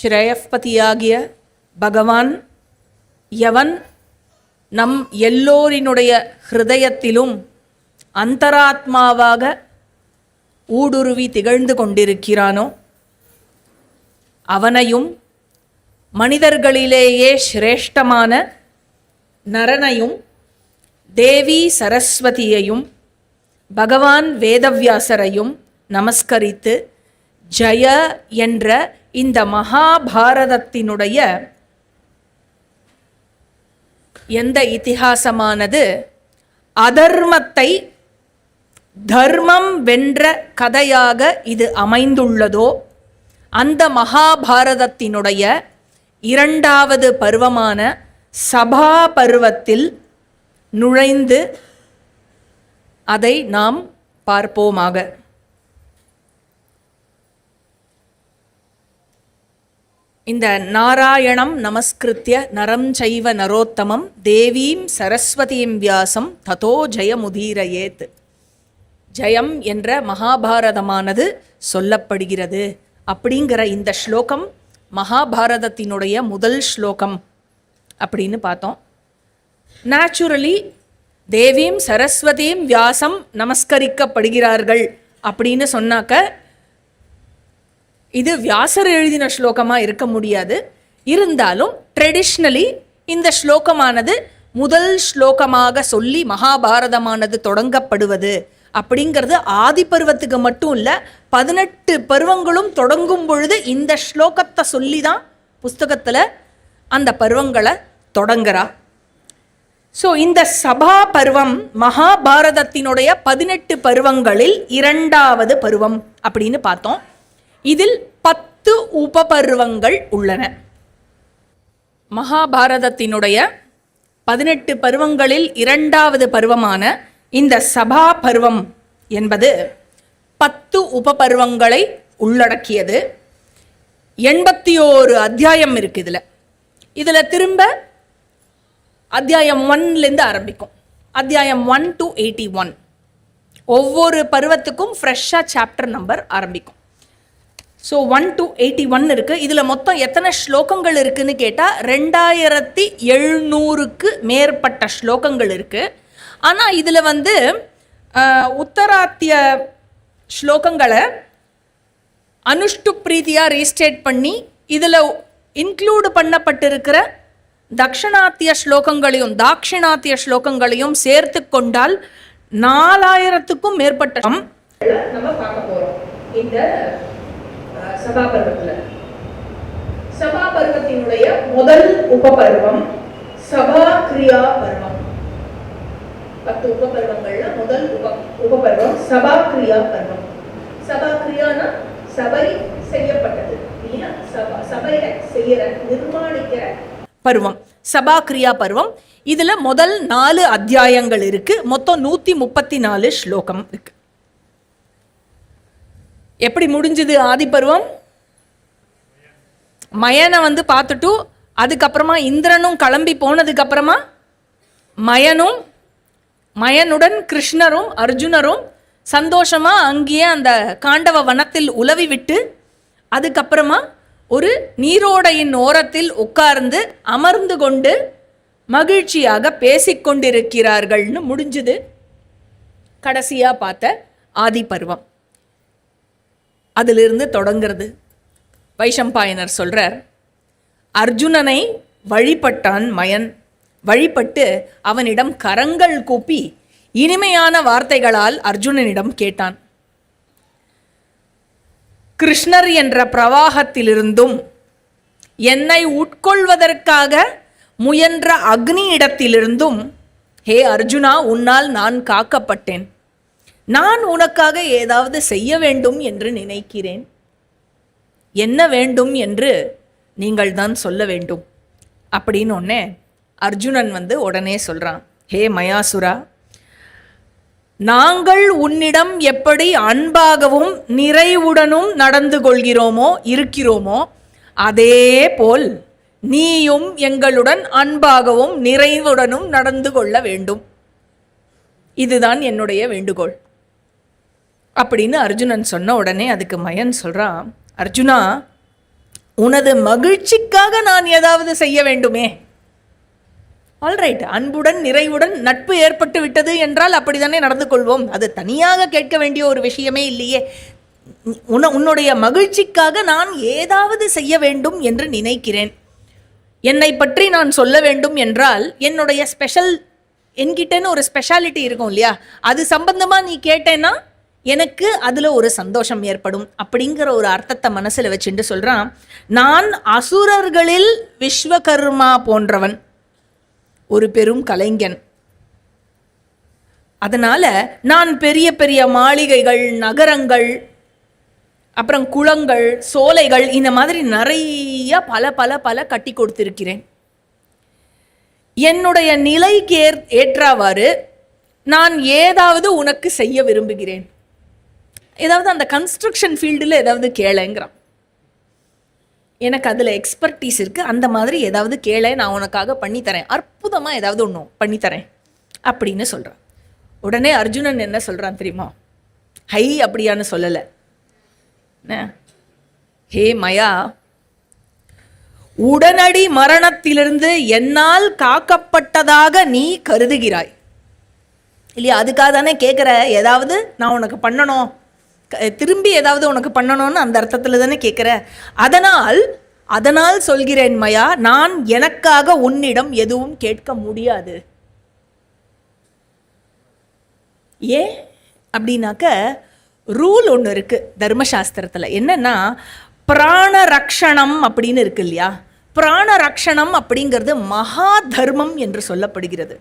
ஸ்ரேயப்பதியாகிய பகவான் எவன் நம் எல்லோரினுடைய ஹிருதயத்திலும் அந்தராத்மாவாக ஊடுருவி திகழ்ந்து கொண்டிருக்கிறானோ அவனையும் மனிதர்களிலேயே சிரேஷ்டமான நரனையும் தேவி சரஸ்வதியையும் பகவான் வேதவியாசரையும் நமஸ்கரித்து ஜய என்ற இந்த மகாபாரதத்தினுடைய எந்த இதிகாசமானது அதர்மத்தை தர்மம் வென்ற கதையாக இது அமைந்துள்ளதோ அந்த மகாபாரதத்தினுடைய இரண்டாவது பருவமான சபா பருவத்தில் நுழைந்து அதை நாம் பார்ப்போமாக. இந்த நாராயணம் நமஸ்கிருத்ய நரம் சைவ நரோத்தமம் தேவீம் சரஸ்வதீம் வியாசம் ததோ ஜெயமுதீரயேத். ஜெயம் என்ற மகாபாரதமானது சொல்லப்படுகிறது அப்படிங்கிற இந்த ஸ்லோகம் மகாபாரதத்தினுடைய முதல் ஸ்லோகம் அப்படின்னு பார்த்தோம். நேச்சுரலி தேவீம் சரஸ்வதீம் வியாசம் நமஸ்கரிக்கப்படுகிறார்கள் அப்படின்னு சொன்னாக்க இது வியாசர் எழுதின ஸ்லோகமாக இருக்க முடியாது. இருந்தாலும் ட்ரெடிஷ்னலி இந்த ஸ்லோகமானது முதல் ஸ்லோகமாக சொல்லி மகாபாரதமானது தொடங்கப்படுவது அப்படிங்கிறது ஆதி பருவத்துக்கு மட்டும் இல்லை, 18 பருவங்களும் தொடங்கும் பொழுது இந்த ஸ்லோகத்தை சொல்லி தான் புஸ்தகத்தில் அந்த பருவங்களை தொடங்குறா. ஸோ இந்த சபா பருவம் மகாபாரதத்தினுடைய 18 பருவங்களில் இரண்டாவது பருவம் அப்படின்னு பார்த்தோம். இதில் 10 உபபருவங்கள் உள்ளன. மகாபாரதத்தினுடைய 18 பருவங்களில் இரண்டாவது பருவமான இந்த சபா பருவம் என்பது 10 உபபருவங்களை உள்ளடக்கியது. 81 அத்தியாயம் இருக்கு. இதில் திரும்ப அத்தியாயம் 1லேருந்து ஆரம்பிக்கும். அத்தியாயம் 1 to 81 ஒவ்வொரு பருவத்துக்கும் ஃப்ரெஷ்ஷாக சாப்டர் நம்பர் ஆரம்பிக்கும். ஸோ 1 to 81 இருக்குது. இதில் மொத்தம் எத்தனை ஸ்லோகங்கள் இருக்குதுன்னு கேட்டால் 2700க்கு மேற்பட்ட ஸ்லோகங்கள் இருக்குது. ஆனால் இதில் உத்தராத்திய ஸ்லோகங்களை அனுஷ்டு பிரீதியாக ரீஸ்டேட் பண்ணி இதில் இன்க்ளூடு பண்ணப்பட்டிருக்கிற தக்ஷணாத்திய ஸ்லோகங்களையும் தாட்சிணாத்திய ஸ்லோகங்களையும் சேர்த்து கொண்டால் 4000க்கும் மேற்பட்ட நம்ம பார்க்க போகிறோம் இந்த சபா பருவத்தில். சபா பருவத்தினுடைய முதல் உபபருவம் சபா கிரியா பருவம். 10 உபபருவங்கள்ல முதல் உபபருவம் சபா கிரியா பருவம். சபா கிரியானா சபை செய்யப்பட்டது இல்லையா, சபையை செய்யற நிர்மாணிக்கிற பருவம் சபா கிரியா பருவம். இதுல முதல் 4 அத்தியாயங்கள் இருக்கு. மொத்தம் 134 ஸ்லோகம் இருக்கு. எப்படி முடிஞ்சது ஆதி பருவம்? மயனை பார்த்துட்டு அதுக்கப்புறமா இந்திரனும் கிளம்பி போனதுக்கு அப்புறமா மயனுடன் கிருஷ்ணரும் அர்ஜுனரும் சந்தோஷமா அங்கேயே அந்த காண்டவ வனத்தில் உலவி விட்டு அதுக்கப்புறமா ஒரு நீரோடையின் ஓரத்தில் உட்கார்ந்து அமர்ந்து கொண்டு மகிழ்ச்சியாக பேசிக்கொண்டிருக்கிறார்கள்னு முடிஞ்சது கடைசியா பார்த்த ஆதி பருவம். அதிலிருந்து தொடங்கிறது. வைஷம்பாயனர் சொல்றார், அர்ஜுனனை வழிபட்டான் மயன். வழிபட்டு அவனிடம் கரங்கள் கூப்பி இனிமையான வார்த்தைகளால் அர்ஜுனனிடம் கேட்டான். கிருஷ்ணர் என்ற பிரவாகத்திலிருந்தும் என்னை உட்கொள்வதற்காக முயன்ற அக்னி இடத்திலிருந்தும் ஹே அர்ஜுனா, உன்னால் நான் காக்கப்பட்டேன். நான் உனக்காக ஏதாவது செய்ய வேண்டும் என்று நினைக்கிறேன். என்ன வேண்டும் என்று நீங்கள் தான் சொல்ல வேண்டும் அப்படின்னு ஒன்னே அர்ஜுனன் உடனே சொல்றான், ஹே மயாசுரா, நாங்கள் உன்னிடம் எப்படி அன்பாகவும் நிறைவுடனும் நடந்து கொள்கிறோமோ இருக்கிறோமோ அதே போல் நீயும் எங்களுடன் அன்பாகவும் நிறைவுடனும் நடந்து கொள்ள வேண்டும். இதுதான் என்னுடைய வேண்டுகோள் அப்படின்னு அர்ஜுனன் சொன்ன உடனே அதுக்கு மயன் சொல்றான், அர்ஜுனா, உனது மகிழ்ச்சிக்காக நான் ஏதாவது செய்ய வேண்டுமே. ஆல்ரைட், அன்புடன் நிறைவுடன் நட்பு ஏற்பட்டு விட்டது என்றால் அப்படித்தானே நடந்து கொள்வோம். அது தனியாக கேட்க வேண்டிய ஒரு விஷயமே இல்லையே. உன்னுடைய மகிழ்ச்சிக்காக நான் ஏதாவது செய்ய வேண்டும் என்று நினைக்கிறேன். என்னை பற்றி நான் சொல்ல வேண்டும் என்றால் என்னுடைய ஸ்பெஷல், என்கிட்டன்னு ஒரு ஸ்பெஷாலிட்டி இருக்கும் இல்லையா, அது சம்பந்தமாக நீ கேட்டேன்னா எனக்கு அதில் ஒரு சந்தோஷம் ஏற்படும் அப்படிங்கிற ஒரு அர்த்தத்தை மனசில் வச்சுட்டு சொல்கிறான். நான் அசுரர்களில் விஸ்வகர்மா போன்றவன், ஒரு பெரும் கலைஞன். அதனால நான் பெரிய பெரிய மாளிகைகள், நகரங்கள், அப்புறம் குளங்கள், சோலைகள், இந்த மாதிரி நிறைய பல பல பல கட்டி கொடுத்திருக்கிறேன். என்னுடைய நிலைக்கு ஏற்றவாறு நான் ஏதாவது உனக்கு செய்ய விரும்புகிறேன். ஏதாவது அந்த கன்ஸ்ட்ரக்ஷன் ஃபீல்டில் ஏதாவது கேளுங்கிறான். எனக்கு அதில் எக்ஸ்பர்டீஸ் இருக்குது, அந்த மாதிரி ஏதாவது கேளை, நான் உனக்காக பண்ணித்தரேன், அற்புதமாக ஏதாவது ஒன்று பண்ணித்தரேன் அப்படின்னு சொல்கிறான். உடனே அர்ஜுனன் என்ன சொல்கிறான் தெரியுமா? ஹை அப்படியான்னு சொல்லலை. ஹே மயா, உடனடி மரணத்திலிருந்து என்னால் காக்கப்பட்டதாக நீ கருதுகிறாய் இல்லையா? அதுக்காக தானே கேட்குற, ஏதாவது நான் உனக்கு பண்ணணும், திரும்பி ஏதாவது உனக்கு பண்ணணும்னு அந்த அர்த்தத்தில் தானே கேட்குற. அதனால் சொல்கிறேன் மயா, நான் எனக்காக உன்னிடம் எதுவும் கேட்க முடியாது. ஏன் அப்படின்னாக்க ரூல் ஒன்று இருக்குது தர்மசாஸ்திரத்தில். என்னன்னா, பிராண ரக்ஷணம் அப்படின்னு இருக்கு இல்லையா? பிராண ரக்ஷணம் அப்படிங்கிறது மகா தர்மம் என்று சொல்லப்படுகிறது.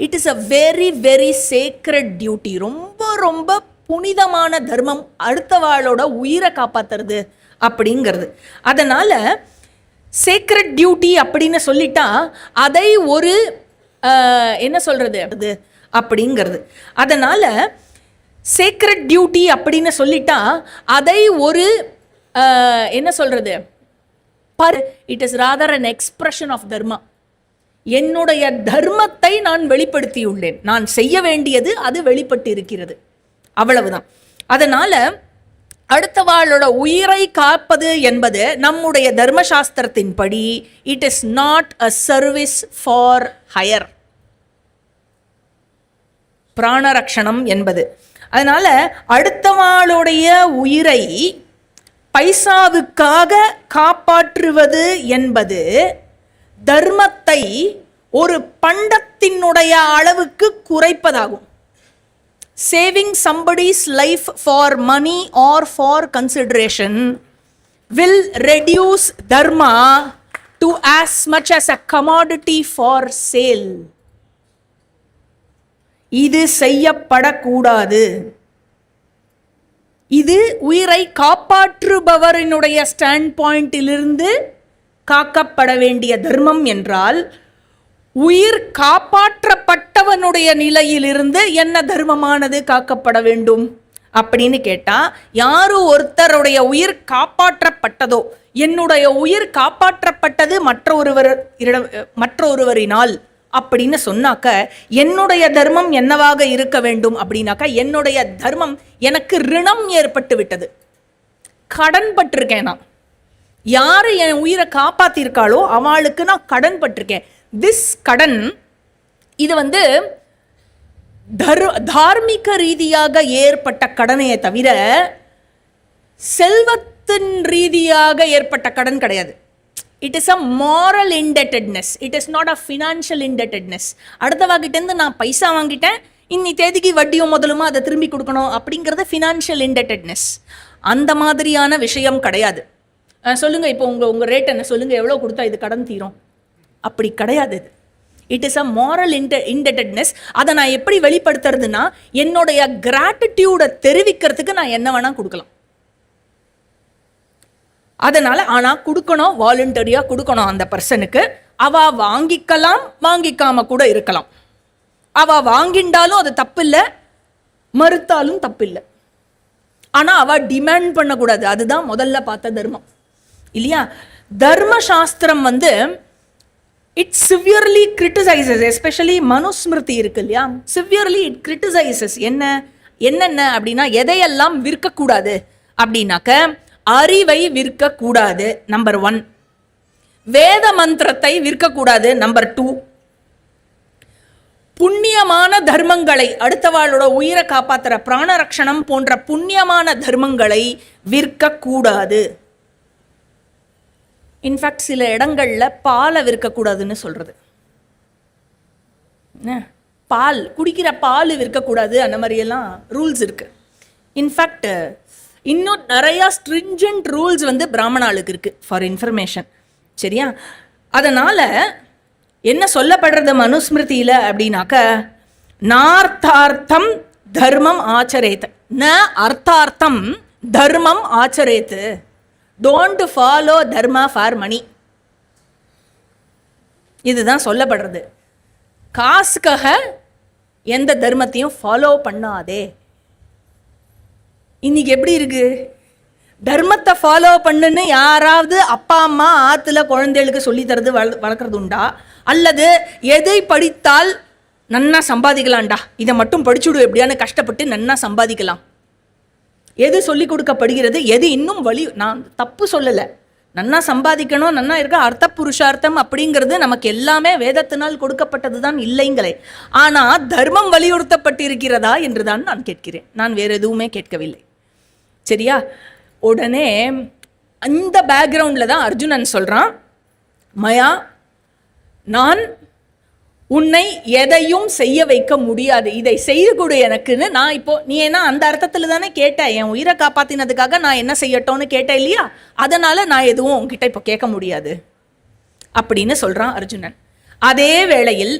It is a very very sacred duty. ரொம்ப ரொம்ப புனிதமான தர்மம், அடுத்தவாளோட உயிரை காப்பாத்துறது அப்படிங்கிறது. அதனால சேக்ரெட் டியூட்டி அப்படின்னு சொல்லிட்டா அதை ஒரு என்ன சொல்றது அது அப்படிங்கிறது. அதனால சேக்ரெட் டியூட்டி அப்படின்னு சொல்லிட்டா அதை ஒரு என்ன சொல்றது, it is rather an expression of dharma. என்னுடைய தர்மத்தை நான் வெளிப்படுத்தியுள்ளேன், நான் செய்ய வேண்டியது அது வெளிப்பட்டு இருக்கிறது, அவ்வளவுதான். அதனால அடுத்தவாளோட உயிரை காப்பது என்பது நம்முடைய தர்மசாஸ்திரத்தின் படி it is not a service for hire, பிராணரக்ஷணம் என்பது. அதனால அடுத்தவாளுடைய உயிரை பைசாவுக்காக காப்பாற்றுவது என்பது தர்மத்தை ஒரு பண்டத்தினுடைய அளவுக்கு குறைப்பதாகும். Saving somebody's life for money or for consideration will reduce dharma to as much as a commodity for sale. இது செய்யப்படக்கூடாது. இது உயிரை காப்பாற்றுபவரினுடைய ஸ்டாண்ட் பாயிண்டிலிருந்து காக்கப்பட வேண்டிய தர்மம் என்றால், உயிர் காப்பாற்றப்பட்டவனுடைய நிலையிலிருந்து என்ன தர்மமானது காக்கப்பட வேண்டும் அப்படின்னு கேட்டா, யாரு ஒருத்தருடைய உயிர் காப்பாற்றப்பட்டதோ, என்னுடைய உயிர் காப்பாற்றப்பட்டது மற்றொருவரினால் அப்படின்னு சொன்னாக்க என்னுடைய தர்மம் என்னவாக இருக்க வேண்டும் அப்படின்னாக்கா, என்னுடைய தர்மம் எனக்கு ரிணம் ஏற்பட்டு விட்டது, கடன் பட்டிருக்கேன். நான் யாரு என் உயிரை காப்பாத்திருக்காளோ அவளுக்கு நான் கடன் பட்டிருக்கேன். திஸ் கடன் இது தார்மீக ரீதியாக ஏற்பட்ட கடனையே தவிர செல்வத்தின் ரீதியாக ஏற்பட்ட கடன் கிடையாது. It is a moral indebtedness, it is not a financial indebtedness. அடுத்தவாகிட்டேருந்து நான் பைசா வாங்கிட்டேன், இன்னி தேதிக்கு வட்டியும் முதலுமா அதை திரும்பி கொடுக்கணும் அப்படிங்கிறது ஃபினான்ஷியல் இன்டெட்டட்னஸ். அந்த மாதிரியான விஷயம் கிடையாது. சொல்லுங்க, இப்போ உங்க ரேட் என்ன சொல்லுங்க, எவ்வளோ கொடுத்தா இது கடன் தீரும்? அப்படி கிடையாது. இது இட் இஸ் அ மாரல் இன்டெட்டட்னஸ். அதை நான் எப்படி வெளிப்படுத்துறதுன்னா, என்னுடைய கிராட்டிடியூடை தெரிவிக்கிறதுக்கு நான் என்ன வேணா கொடுக்கலாம். அதனால ஆனா கொடுக்கணும், வாலண்டரியா கொடுக்கணும் அந்த பர்சனுக்கு. அவ வாங்கிக்கலாம், வாங்கிக்காம கூட இருக்கலாம். அவ வாங்கிண்டாலும் அது தப்பு இல்லை, மறுத்தாலும் தப்பு இல்லை. ஆனா அவ டிமாண்ட் பண்ணக்கூடாது. அதுதான் முதல்ல பார்த்த தர்மம் இல்லையா? தர்ம சாஸ்திரம் it severely criticises, especially Manusmriti இருக்கு இல்லையா, சிவியர்லி இட் கிரிட்டிசைசஸ். என்னென்ன அப்படின்னா, எதையெல்லாம் விற்கக்கூடாது அப்படின்னாக்க, அறிவை விற்கக்கூடாது, நம்பர் 1. வேத மந்திரத்தை விற்கக்கூடாது, நம்பர் 2. புண்ணியமான தர்மங்களை, அடுத்தவாளோட உயிரை காப்பாத்துற பிராணரக்ஷணம் போன்ற புண்ணியமான தர்மங்களை விற்கக்கூடாது. இன்ஃபேக்ட் சில இடங்கள்ல பாலை விற்கக்கூடாதுன்னு சொல்றது. பால், குடிக்கிற பால் விற்கக்கூடாது, அந்த மாதிரியெல்லாம் ரூல்ஸ் இருக்கு. இன்ஃபேக்ட் இன்னும் நிறையா ஸ்ட்ரிஞ்சன்ட் ரூல்ஸ் பிராமணாளுக்கு இருக்கு, ஃபார் இன்ஃபர்மேஷன். சரியா? அதனால என்ன சொல்லப்படுறது மனுஸ்மிருதியில அப்படின்னாக்க, நார்த்தார்த்தம் தர்மம் ஆச்சரேத், ந அர்த்தார்த்தம் தர்மம் ஆச்சரேத். Don't follow dharma for money. இதுதான் சொல்லப்படுறது. காசுக்காக எந்த தர்மத்தையும் ஃபாலோ பண்ணாதே. இன்னைக்கு எப்படி இருக்கு? தர்மத்தை ஃபாலோ பண்ணுன்னு யாராவது அப்பா அம்மா ஆற்றுல குழந்தைகளுக்கு சொல்லி தரது வளர்க்குறது உண்டா? அல்லது எதை படித்தால் நன்னா சம்பாதிக்கலாம்டா, இதை மட்டும் படிச்சுடு எப்படியானு கஷ்டப்பட்டு நன்னா சம்பாதிக்கலாம், எது சொல்லி கொடுக்கப்படுகிறது? எது இன்னும் வழி? நான் தப்பு சொல்லலை, நன்னா சம்பாதிக்கணும், நன்னா இருக்க அர்த்த புருஷார்த்தம் அப்படிங்கிறது நமக்கு எல்லாமே வேதத்தினால் கொடுக்கப்பட்டது தான், இல்லைங்களே. ஆனால் தர்மம் வலியுறுத்தப்பட்டிருக்கிறதா என்று தான் நான் கேட்கிறேன், நான் வேறு எதுவுமே கேட்கவில்லை. சரியா? உடனே அந்த பேக்ரவுண்டில் தான் அர்ஜுனன் சொல்கிறான், மயா, நான் உன்னை எதையும் செய்ய வைக்க முடியாது, இதை செய்து கொடு எனக்குன்னு. நான் இப்போ நீ என்ன அந்த அர்த்தத்தில் தானே கேட்ட, என் உயிரை காப்பாற்றினதுக்காக நான் என்ன செய்யட்டோன்னு கேட்டேன் இல்லையா? அதனால நான் எதுவும் உங்ககிட்ட இப்போ கேட்க முடியாது அப்படின்னு சொல்கிறான் அர்ஜுனன். அதே வேளையில்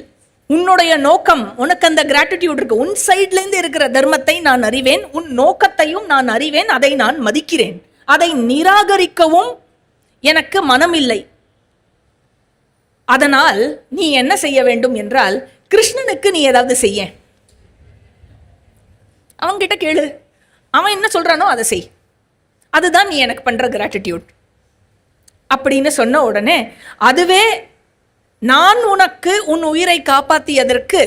உன்னுடைய நோக்கம், உனக்கு அந்த கிராட்டிடியூட் இருக்கு, உன் சைட்லேருந்து இருக்கிற தர்மத்தை நான் அறிவேன், உன் நோக்கத்தையும் நான் அறிவேன், அதை நான் மதிக்கிறேன், அதை நிராகரிக்கவும் எனக்கு மனம் இல்லை. அதனால் நீ என்ன செய்ய வேண்டும் என்றால், கிருஷ்ணனுக்கு நீ ஏதாவது செய்ய, அவன்கிட்ட கேளு, அவன் என்ன சொல்றானோ அதை செய், அதுதான் நீ எனக்கு பண்ற கிராட்டிடியூட் அப்படின்னு சொன்ன உடனே, அதுவே நான் உனக்கு உன் உயிரை காப்பாற்றியதற்கு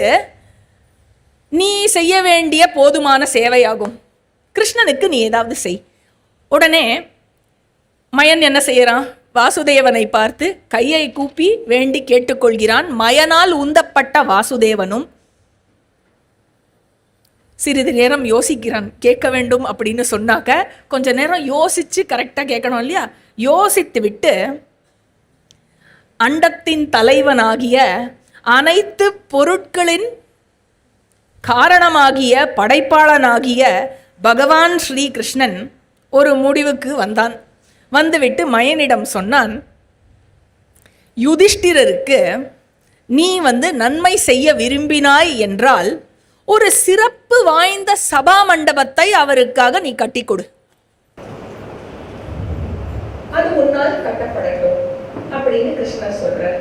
நீ செய்ய வேண்டிய போதுமான சேவையாகும், கிருஷ்ணனுக்கு நீ ஏதாவது செய். உடனே மயன் என்ன செய்யறான்? வாசுதேவனை பார்த்து கையை கூப்பி வேண்டி கேட்டுக்கொள்கிறான். மயனால் உந்தப்பட்ட வாசுதேவனும் சிறிது நேரம் யோசிக்கிறான். கேட்க வேண்டும் அப்படின்னு சொன்னாக்க கொஞ்ச நேரம் யோசிச்சு கரெக்டாக கேட்கணும் இல்லையா? யோசித்து விட்டு, அண்டத்தின் தலைவனாகிய அனைத்து பொருட்களின் காரணமாகிய படைப்பாளனாகிய பகவான் ஸ்ரீ கிருஷ்ணன் ஒரு முடிவுக்கு வந்தான். வந்துவிட்டு மயனிடம் சொன்னான், யுதிஷ்டிரருக்கு நீ நன்மை செய்ய விரும்பினாய் என்றால் ஒரு சிறப்பு வாய்ந்த சபா மண்டபத்தை அவருக்காக நீ கட்டி கொடு, அது உன்னால் கட்டப்படட்டும் அப்படின்னு கிருஷ்ணர் சொல்றார்.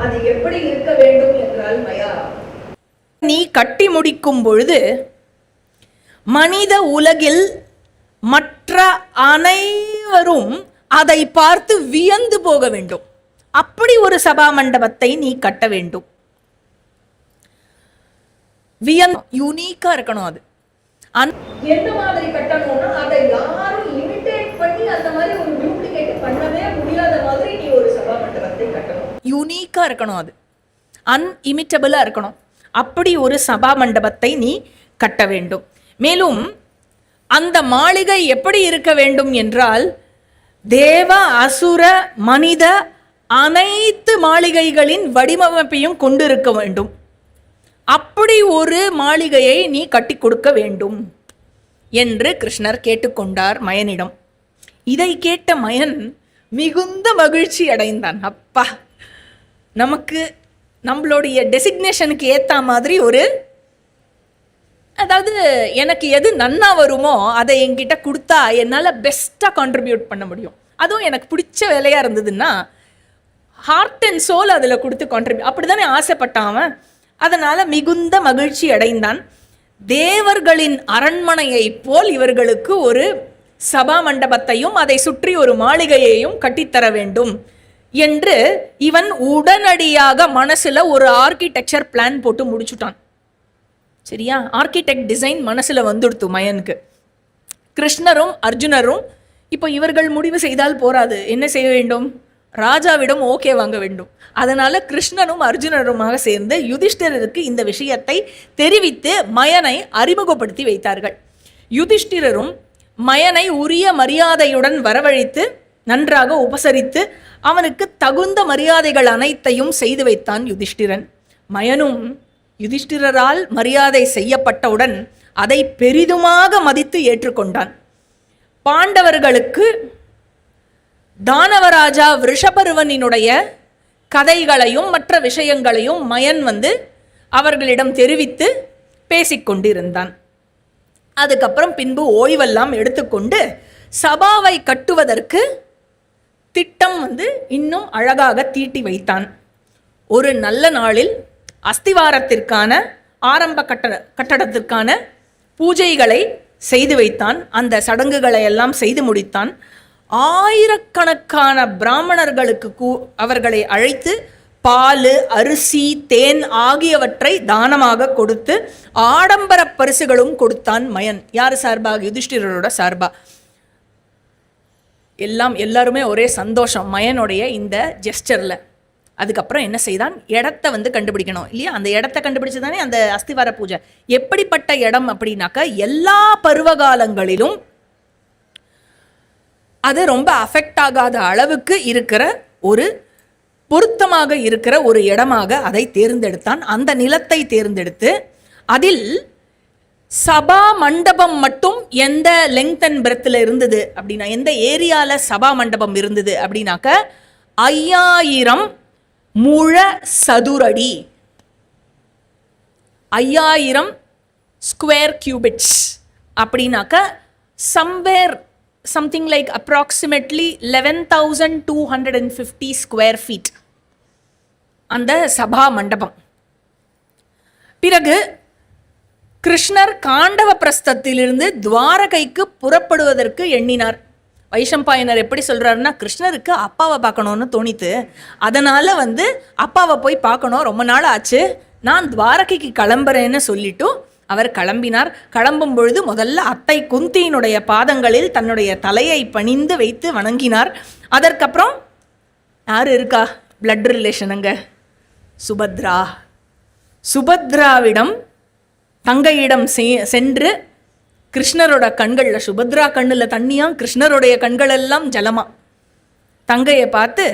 அது எப்படி இருக்க வேண்டும் என்றால், மயா, நீ கட்டி முடிக்கும் பொழுது மனித உலகில் மற்ற அனைவரும் அதை பார்த்து வியந்து போக வேண்டும், அப்படி ஒரு சபா மண்டபத்தை நீ கட்ட வேண்டும். யூனிக்கா இருக்கணும். அது எந்த மாதிரி கட்டணும்னா, அதை யாரும் இமிடேட் பண்ணி அந்த மாதிரி ஒரு டூப்ளிகேட் பண்ணவே முடியாத மாதிரி நீ ஒரு சபா மண்டபத்தை கட்டணும். யூனிக்கா இருக்கணும், அது அன்இமிட்டபிளா இருக்கணும். அப்படி ஒரு சபா மண்டபத்தை நீ கட்ட வேண்டும். மேலும் அந்த மாளிகை எப்படி இருக்க வேண்டும் என்றால், தேவ அசுர மனித அனைத்து மாளிகைகளின் வடிவமைப்பையும் கொண்டிருக்க வேண்டும். அப்படி ஒரு மாளிகையை நீ கட்டி கொடுக்க வேண்டும் என்று கிருஷ்ணர் கேட்டுக்கொண்டார் மயனிடம். இதை கேட்ட மயன் மிகுந்த மகிழ்ச்சி அடைந்தான். அப்பா, நமக்கு நம்மளுடைய டெசிக்னேஷனுக்கு ஏற்ற மாதிரி ஒரு, அதாவது எனக்கு எது நன்னா வருமோ அதை என்கிட்ட கொடுத்தா என்னால் பெஸ்ட்டாக கான்ட்ரிபியூட் பண்ண முடியும். அதுவும் எனக்கு பிடிச்ச வேலையாக இருந்ததுன்னா ஹார்ட் அண்ட் சோல் அதில் கொடுத்து கான்ட்ரிபியூட், அப்படி தானே ஆசைப்பட்டான் அவன். அதனால் மிகுந்த மகிழ்ச்சி அடைந்தான். தேவர்களின் அரண்மனையை போல் இவர்களுக்கு ஒரு சபா மண்டபத்தையும் அதை சுற்றி ஒரு மாளிகையையும் கட்டித்தர வேண்டும் என்று இவன் உடனடியாக மனசில் ஒரு ஆர்கிடெக்சர் பிளான் போட்டு முடிச்சுட்டான். சரியா? ஆர்கிடெக்ட் டிசைன் மனசில் வந்துடுத்து மயனுக்கு. கிருஷ்ணரும் அர்ஜுனரும் இப்போ இவர்கள் முடிவு செய்தால் போராது, என்ன செய்ய வேண்டும்? ராஜாவிடம் ஓகே வாங்க வேண்டும். அதனால கிருஷ்ணனும் அர்ஜுனருமாக சேர்ந்து யுதிஷ்டிரருக்கு இந்த விஷயத்தை தெரிவித்து மயனை அறிமுகப்படுத்தி வைத்தார்கள். யுதிஷ்டிரரும் மயனை உரிய மரியாதையுடன் வரவழைத்து நன்றாக உபசரித்து அவனுக்கு தகுந்த மரியாதைகள் அனைத்தையும் செய்து வைத்தான் யுதிஷ்டிரன். மயனும் யுதிஷ்டிரரால் மரியாதை செய்யப்பட்டவுடன் அதை பெரிதுமாக மதித்து ஏற்றுக்கொண்டான். பாண்டவர்களுக்கு தானவராஜா விஷபருவனினுடைய கதைகளையும் மற்ற விஷயங்களையும் மயன் அவர்களிடம் தெரிவித்து பேசிக்கொண்டிருந்தான். அதுக்கப்புறம் பின்பு ஓய்வெல்லாம் எடுத்துக்கொண்டு சபாவை கட்டுவதற்கு திட்டம் இன்னும் அழகாக தீட்டி வைத்தான். ஒரு நல்ல நாளில் அஸ்திவாரத்திற்கான ஆரம்ப கட்டடத்திற்கான பூஜைகளை செய்து வைத்தான். அந்த சடங்குகளை எல்லாம் செய்து முடித்தான். ஆயிரக்கணக்கான பிராமணர்களுக்கு அவர்களை அழைத்து பால், அரிசி, தேன் ஆகியவற்றை தானமாக கொடுத்து ஆடம்பர பரிசுகளும் கொடுத்தான் மயன். யார் சார்பாக? யுதிஷ்டிரரோட சார்பா. எல்லாருமே ஒரே சந்தோஷம் மயனுடைய இந்த ஜெஸ்டரில். அதுக்கப்புறம் என்ன செய்தான்? இடத்த கண்டுபிடிக்கணும் இல்லையா? அந்த இடத்த கண்டுபிடிச்சு தானே அந்த அஸ்திவார பூஜை. எப்படிப்பட்ட இடம் அப்படின்னாக்கா, எல்லா பருவகாலங்களிலும் அது ரொம்ப அஃபெக்ட் ஆகாத அளவுக்கு இருக்கிற ஒரு பொருத்தமாக இருக்கிற ஒரு இடமாக அதை தேர்ந்தெடுத்தான். அந்த நிலத்தை தேர்ந்தெடுத்து அதில் சபா மண்டபம் மட்டும் எந்த லெங்த் அண்ட் பிரெத்தில் இருந்தது அப்படின்னா, எந்த ஏரியாவில் சபா மண்டபம் இருந்தது அப்படின்னாக்க 5000 முழ சதுரடி, 5000 ஸ்கொயர் கியூபிட்ஸ் அப்படின்னாக்க something like approximately 11,250 square feet அந்த சபா மண்டபம். பிறகு கிருஷ்ணர் காண்டவ பிரஸ்தத்திலிருந்து துவாரகைக்கு புறப்படுவதற்கு எண்ணினார். வைஷம்பாயனர் எப்படி சொல்றாருன்னா, கிருஷ்ணருக்கு அப்பாவை பார்க்கணும்னு தோணித்து, அதனால அப்பாவை போய் பார்க்கணும், ரொம்ப நாள் ஆச்சு, நான் துவாரகைக்கு கிளம்புறேன்னு சொல்லிட்டு அவர் கிளம்பினார். கிளம்பும் பொழுது முதல்ல அத்தை குந்தியினுடைய பாதங்களில் தன்னுடைய தலையை பணிந்து வைத்து வணங்கினார். அதற்கப்புறம் யார் இருக்கா? பிளட் ரிலேஷனுங்க, சுபத்ராவிடம் தங்கையிடம் சென்று கிருஷ்ணரோட கண்களில், சுபத்ரா கண்ணில் தண்ணியா, கிருஷ்ணருடைய கண்கள் எல்லாம் ஜலமா, தங்கையை பார்த்து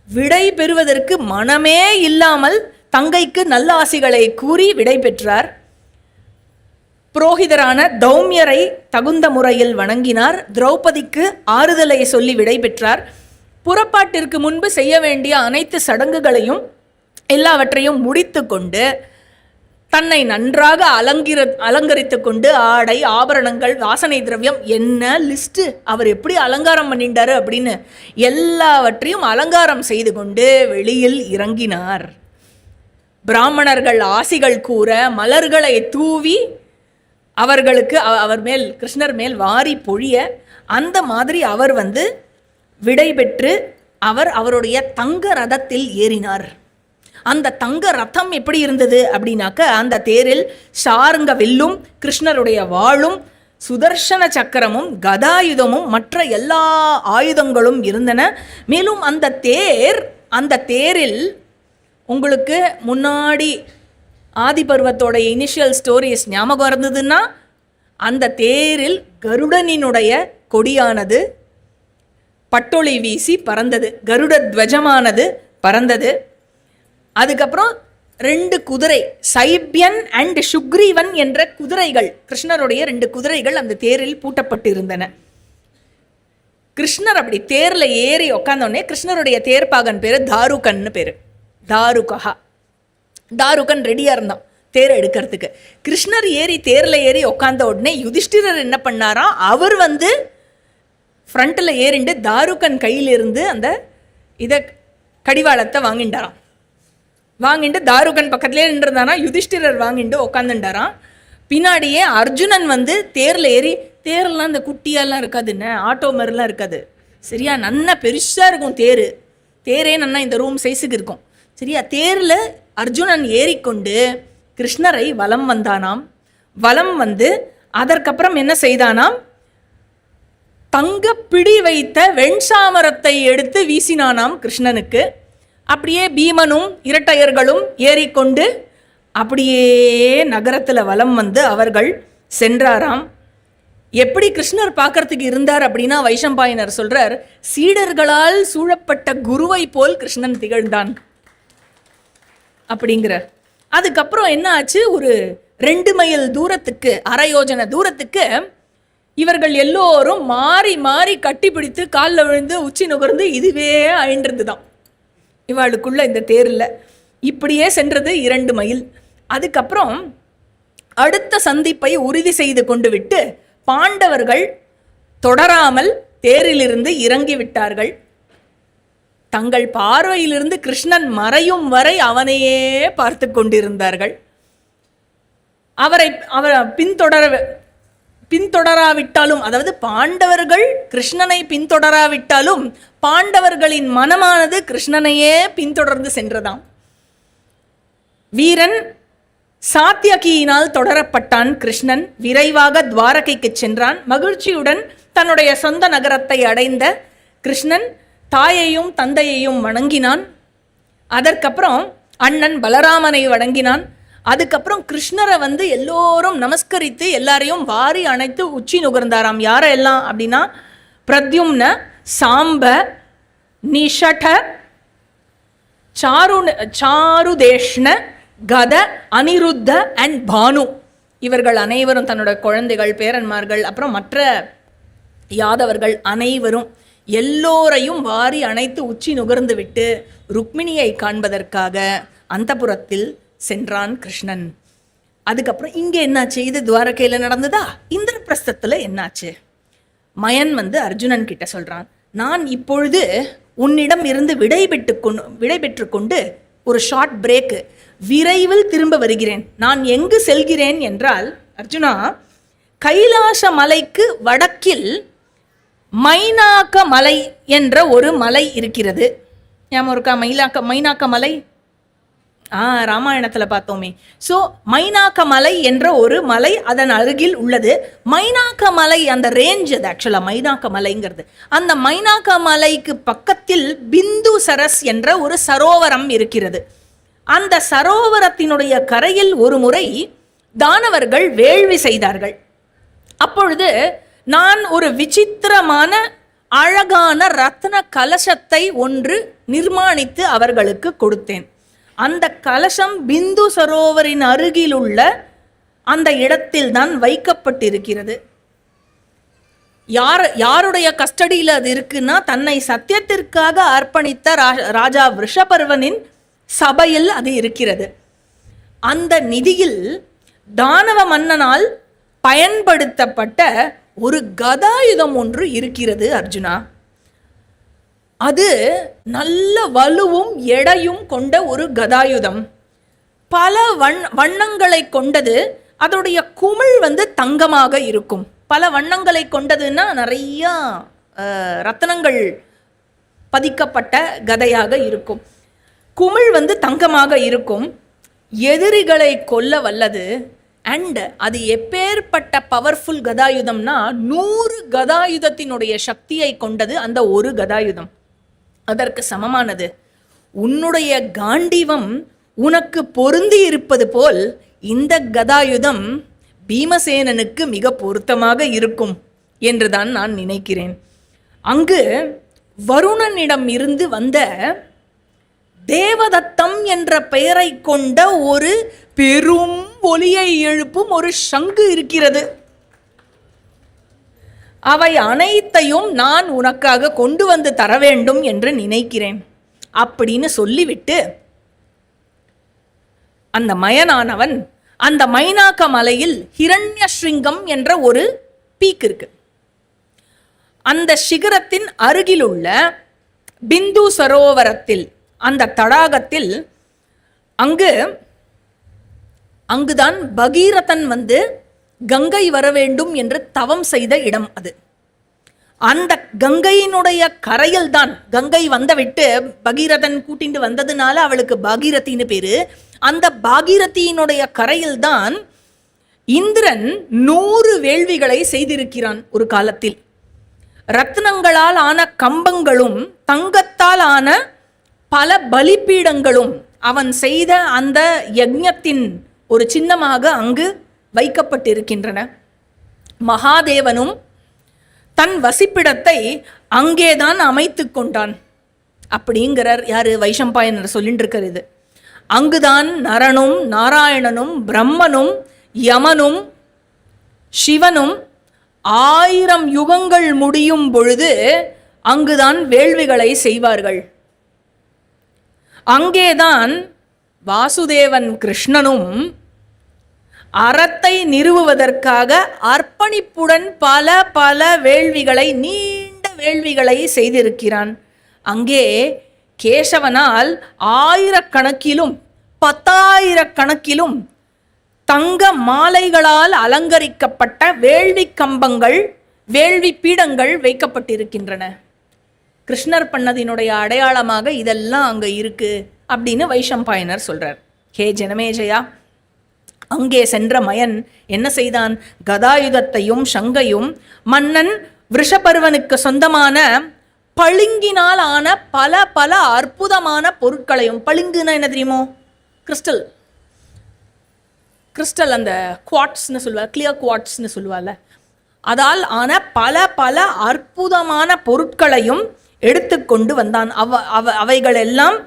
விடை பெறுவதற்கு மனமே இல்லாமல் தங்கைக்கு நல்ல ஆசிகளை கூறி விடை பெற்றார். புரோகிதரான தௌமியரை தகுந்த முறையில் வணங்கினார். திரௌபதிக்கு ஆறுதலை சொல்லி விடை பெற்றார். புறப்பாட்டிற்கு முன்பு செய்ய வேண்டிய அனைத்து சடங்குகளையும் எல்லாவற்றையும் முடித்து கொண்டு தன்னை நன்றாக அலங்கரித்து கொண்டு ஆடை, ஆபரணங்கள், வாசனை திரவியம், என்ன லிஸ்ட்டு, அவர் எப்படி அலங்காரம் பண்ணிட்டாரு அப்படின்னு எல்லாவற்றையும் அலங்காரம் செய்து கொண்டு வெளியில் இறங்கினார். பிராமணர்கள் ஆசிகள் கூற மலர்களை தூவி அவர்களுக்கு அவர் மேல், கிருஷ்ணர் மேல் வாரி பொழிய, அந்த மாதிரி அவர் விடை பெற்று அவருடைய தங்க ரதத்தில் ஏறினார். அந்த தங்க ரதம் எப்படி இருந்தது அப்படின்னாக்க, அந்த தேரில் சாருங்க வில்லும், கிருஷ்ணருடைய வாளும், சுதர்சன சக்கரமும், கதாயுதமும், மற்ற எல்லா ஆயுதங்களும் இருந்தன. மேலும் அந்த தேரில் உங்களுக்கு முன்னாடி ஆதிபர்வத்தோட இனிஷியல் ஸ்டோரிஸ் ஞாபகம் இருந்ததுன்னா, அந்த தேரில் கருடனினுடைய கொடியானது பட்டொளி வீசி பறந்தது, கருட துவஜமானது பறந்தது. அதுக்கப்புறம் 2 குதிரை, சைபியன் அண்ட் சுக்ரீவன் என்ற குதிரைகள், கிருஷ்ணருடைய 2 குதிரைகள் அந்த தேரில் பூட்டப்பட்டிருந்தன. கிருஷ்ணர் அப்படி தேரில் ஏறி உக்காந்தோடனே, கிருஷ்ணருடைய தேர்ப்பாகன் பேர் தாருகன்னு பேர், தாருகன் ரெடியாக இருந்தான் தேரை எடுக்கிறதுக்கு. கிருஷ்ணர் ஏறி தேரில் ஏறி உக்காந்த உடனே யுதிஷ்டிரர் என்ன பண்ணாராம், அவர் ஃப்ரண்ட்டில் ஏறிண்டு தாருகன் கையிலிருந்து அந்த கடிவாளத்தை வாங்கிட்டு தாருகன் பக்கத்துலேயே நின்றுருந்தானா, யுதிஷ்டிரர் வாங்கிட்டு உக்காந்துட்டாராம். பின்னாடியே அர்ஜுனன் தேரில் ஏறி, தேரெல்லாம் இந்த குட்டியாலாம் இருக்காதுன்னு, ஆட்டோ மாதிரிலாம் இருக்காது சரியா, நன்னா பெருசாக இருக்கும் தேரே நன்னா இந்த ரூம் சைஸுக்கு இருக்கும் சரியா. தேரில் அர்ஜுனன் ஏறிக்கொண்டு கிருஷ்ணரை வலம் வந்தானாம். வலம் அதற்கப்புறம் என்ன செய்தானாம், தங்க பிடி வைத்த வெண்சாமரத்தை எடுத்து வீசினானாம் கிருஷ்ணனுக்கு. அப்படியே பீமனும் இரட்டையர்களும் ஏறிக்கொண்டு அப்படியே நகரத்தில் வலம் வந்து அவர்கள் சென்றாராம். எப்படி கிருஷ்ணர் பார்க்கறதுக்கு இருந்தார் அப்படின்னா வைஷம்பாயனர் சொல்றார், சீடர்களால் சூழப்பட்ட குருவை போல் கிருஷ்ணன் திகழ்ந்தான் அப்படிங்கிறார். அதுக்கப்புறம் என்ன ஆச்சு, ஒரு 2 மைல் தூரத்துக்கு, அரை யோஜனை தூரத்துக்கு இவர்கள் எல்லோரும் மாறி மாறி கட்டி பிடித்து காலில் விழுந்து உச்சி நுகர்ந்து இதுவே அழின்றது தான் இவாளுக்குள்ள இந்த தேரில். இப்படியே சென்றது 2 மைல். அதுக்கப்புறம் அடுத்த சந்திப்பை உறுதி செய்து கொண்டு விட்டு பாண்டவர்கள் தொடராமல் தேரிலிருந்து இறங்கி விட்டார்கள். தங்கள் பார்வையிலிருந்து கிருஷ்ணன் மறையும் வரை அவனையே பார்த்து கொண்டிருந்தார்கள். அவர் பின்தொடராவிட்டாலும், அதாவது பாண்டவர்கள் கிருஷ்ணனை பின்தொடராவிட்டாலும் பாண்டவர்களின் மனமானது கிருஷ்ணனையே பின்தொடர்ந்து சென்றதாம். வீரன் சாத்தியகியினால் தொடரப்பட்டான். கிருஷ்ணன் விரைவாக துவாரகைக்கு சென்றான். மகிழ்ச்சியுடன் தன்னுடைய சொந்த நகரத்தை அடைந்த கிருஷ்ணன் தாயையும் தந்தையையும் வணங்கினான். அதற்கப்புறம் அண்ணன் பலராமனை வணங்கினான். அதுக்கப்புறம் கிருஷ்ணரை வந்து எல்லோரும் நமஸ்கரித்து எல்லாரையும் வாரி அணைத்து உச்சி நுகர்ந்தாராம். யாரெல்லாம் அப்படின்னா பிரத்யும்ன, சாம்ப, நிஷட, சாருதேஷ்ண, கத, அனிருத்த அண்ட் பானு, இவர்கள் அனைவரும் தன்னோட குழந்தைகள், பேரன்மார்கள், அப்புறம் மற்ற யாதவர்கள் அனைவரும் எல்லோரையும் வாரி அணைத்து உச்சி நுகர்ந்து விட்டு ருக்மிணியை காண்பதற்காக அந்தப்புரத்தில் சென்றான் கிருஷ்ணன். அதுக்கப்புறம் இங்கே என்னாச்சு, இது துவாரகையில் நடந்ததா. இந்திரபிரஸ்தத்தில் என்னாச்சு, மயன் வந்து அர்ஜுனன் கிட்ட சொல்றான், நான் இப்பொழுது உன்னிடம் இருந்து விடைபெற்று கொண்டு ஒரு ஷார்ட் பிரேக்கு, விரைவில் திரும்ப வருகிறேன். நான் எங்கு செல்கிறேன் என்றால், அர்ஜுனா, கைலாச மலைக்கு வடக்கில் மைனாக்க மலை என்ற ஒரு மலை இருக்கிறது. ஞாபகம் இருக்கா? மைனாக்க மலை ராமாயணத்தில் பார்த்தோமே. ஸோ மைனாக்க மலை என்ற ஒரு மலை அதன் அருகில் உள்ளது. மைனாக்க மலை அந்த ரேஞ்ச், அது ஆக்சுவலாக மைனாக்க மலைங்கிறது. அந்த மைனாக்க மலைக்கு பக்கத்தில் பிந்து சரஸ் என்ற ஒரு சரோவரம் இருக்கிறது. அந்த சரோவரத்தினுடைய கரையில் ஒரு முறை தானவர்கள் வேள்வி செய்தார்கள். அப்பொழுது நான் ஒரு விசித்திரமான அழகான ரத்ன கலசத்தை ஒன்று நிர்மாணித்து அவர்களுக்கு கொடுத்தேன். அந்த கலசம் பிந்து சரோவரின் அருகில் உள்ள அந்த இடத்தில் தான் வைக்கப்பட்டிருக்கிறது. யாருடைய கஸ்டடியில் அது இருக்குன்னா, தன்னை சத்தியத்திற்காக அர்ப்பணித்த ராஜா ரிஷபர்வனின் சபையில் அது இருக்கிறது. அந்த நிதியில் தானவ மன்னனால் பயன்படுத்தப்பட்ட ஒரு கதாயுதம் ஒன்று இருக்கிறது அர்ஜுனா. அது நல்ல வலுவும் எடையும் கொண்ட ஒரு கதாயுதம். பல வண்ணங்களை கொண்டது. அதோடைய குமிழ் வந்து தங்கமாக இருக்கும். பல வண்ணங்களை கொண்டதுன்னா நிறைய ரத்னங்கள் பதிக்கப்பட்ட கதையாக இருக்கும். குமிழ் வந்து தங்கமாக இருக்கும். எதிரிகளை கொல்ல வல்லது. அண்ட் அது எப்பேற்பட்ட பவர்ஃபுல் கதாயுதம்னா 100 கதாயுதத்தினுடைய சக்தியை கொண்டது அந்த ஒரு கதாயுதம். அதற்கு சமமானது. உன்னுடைய காண்டீவம் உனக்கு பொருந்தி இருப்பது போல் இந்த கதாயுதம் பீமசேனனுக்கு மிக பொருத்தமாக இருக்கும் என்றுதான் நான் நினைக்கிறேன். அங்கு வருணனிடம் இருந்து வந்த தேவதத்தம் என்ற பெயரை கொண்ட ஒரு பெரும் ஒலியை எழுப்பும் ஒரு சங்கு இருக்கிறது. அவை அனைத்தையும் நான் உனக்காக கொண்டு வந்து தர வேண்டும் என்று நினைக்கிறேன் அப்படின்னு சொல்லிவிட்டு அந்த மயனானவன் அந்த மைனாக்க மலையில் ஹிரண்யஸ்ருங்கம் என்ற ஒரு பீக் இருக்கு. அந்த சிகரத்தின் அருகிலுள்ள பிந்து சரோவரத்தில், அந்த தடாகத்தில், அங்குதான் பகீரதன் வந்து கங்கை வர வேண்டும் என்று தவம் செய்த இடம் அது. அந்த கங்கையினுடைய கரையில் தான், கங்கை விட்டு பகீரதன் கூட்டிட்டு வந்ததுனால அவளுக்கு பாகீரத்தின்னு பேரு. அந்த பாகீரத்தியினுடைய கரையில் தான் இந்திரன் 100 வேள்விகளை செய்திருக்கிறான் ஒரு காலத்தில். ரத்னங்களால் ஆன கம்பங்களும் தங்கத்தால் ஆன பல பலிபீடங்களும் அவன் செய்த அந்த யஜ்ஞத்தின் ஒரு சின்னமாக அங்கு வைக்கப்பட்டிருக்கின்றன. மகாதேவனும் தன் வசிப்பிடத்தை அங்கேதான் அமைத்து கொண்டான் அப்படிங்கிறார் யாரு? வைஷம்பாயனர் சொல்லிட்டு இருக்கிறது. இது அங்குதான் நரனும் நாராயணனும் பிரம்மனும் யமனும் சிவனும் 1000 யுகங்கள் முடியும் பொழுது அங்குதான் வேள்விகளை செய்வார்கள். அங்கேதான் வாசுதேவன் கிருஷ்ணனும் அறத்தை நிறுவுவதற்காக அர்ப்பணிப்புடன் பல பல வேள்விகளை, நீண்ட வேள்விகளை செய்திருக்கிறான். அங்கே கேசவனால் 1000 கணக்கிலும் 10,000 கணக்கிலும் தங்க மாலைகளால் அலங்கரிக்கப்பட்ட வேள்வி கம்பங்கள், வேள்வி பீடங்கள் வைக்கப்பட்டிருக்கின்றன. கிருஷ்ணர் பண்ணதினுடைய அடையாளமாக இதெல்லாம் அங்கே இருக்கு அப்படின்னு வைஷம்பாயனர் சொல்றார். ஹே ஜனமேஜயா, அங்கே சென்ற மயன் என்ன செய்தான்? கதாயுதத்தையும் சங்கையும் மன்னன் விஷபருவனுக்கு சொந்தமான பளிங்கினால் ஆன பல பல அற்புதமான பொருட்களையும், பளிங்குன்னா என்ன தெரியுமோ? கிறிஸ்டல், கிறிஸ்டல் அந்த குவாட்ஸ்னு சொல்லுவா, கிளியர் குவாட்ஸ்னு சொல்லுவாள், அதால் ஆன பல பல அற்புதமான பொருட்களையும் எடுத்துக்கொண்டு வந்தான். அவைகள் எல்லாம்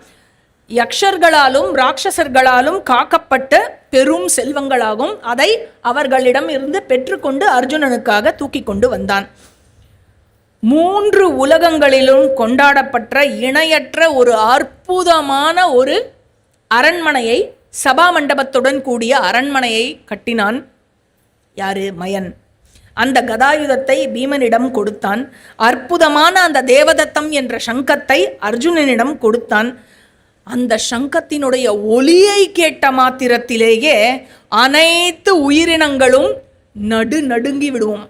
யக்ஷர்களாலும் ராட்சசர்களாலும் காக்கப்பட்ட பெரும் செல்வங்களாகும். அதை அவர்களிடம் இருந்து பெற்றுக்கொண்டு அர்ஜுனனுக்காக தூக்கி கொண்டு வந்தான். 3 உலகங்களிலும் கொண்டாடப்பட்ட இணையற்ற ஒரு அற்புதமான ஒரு அரண்மனையை, சபா மண்டபத்துடன் கூடிய அரண்மனையை கட்டினான். யாரு? மயன். அந்த கதாயுதத்தை பீமனிடம் கொடுத்தான். அற்புதமான அந்த தேவதத்தம் என்ற சங்கத்தை அர்ஜுனனிடம் கொடுத்தான். அந்த சங்கத்தினுடைய ஒலியை கேட்ட மாத்திரத்திலேயே அனைத்து உயிரினங்களும் நடுங்கி விடுவோம்.